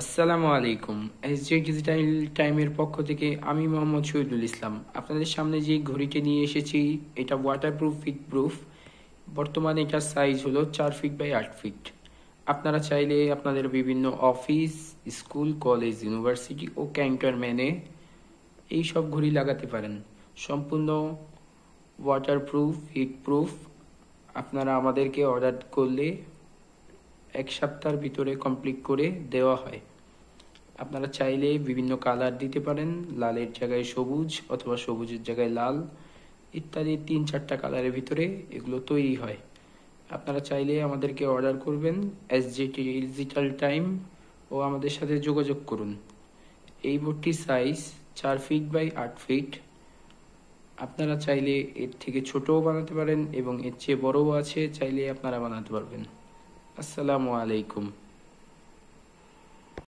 আসসালামু আলাইকুম। SJ digital টাইমের পক্ষ থেকে আমি মোহাম্মদ শহীদুল ইসলাম আপনাদের সামনে যে ঘড়িটি নিয়ে এসেছি এটা ওয়াটারপ্রুফ ফিট প্রুফ। বর্তমানে এটার সাইজ হলো 4 ফিট বাই 8 ফিট। আপনারা চাইলে আপনাদের বিভিন্ন অফিস, স্কুল, কলেজ, ইউনিভার্সিটি ও ক্যান্টনমেন্টে এই সব ঘড়ি লাগাতে পারেন। সম্পূর্ণ ওয়াটারপ্রুফ হিট প্রুফ। আপনারা আমাদেরকে অর্ডার করলে 1 সপ্তাহের ভিতরে কমপ্লিট করে দেওয়া হয়। আপনারা চাইলে বিভিন্ন কালার দিতে পারেন, লালের জায়গায় সবুজ অথবা সবুজের জায়গায় লাল ইত্যাদি 3-4টা কালারের ভিতরে এগুলো তৈরি হয়। আপনারা চাইলে আমাদেরকে অর্ডার করবেন এসজেটি ডিজিটাল টাইম ও আমাদের সাথে যোগাযোগ করুন। এই বোর্ডটির সাইজ 4 ফিট বাই 8 ফিট। আপনারা চাইলে এর থেকে ছোটও বানাতে পারেন এবং এর চেয়ে বড়ও আছে, চাইলে আপনারা বানাতে পারবেন। আসসালামু আলাইকুম।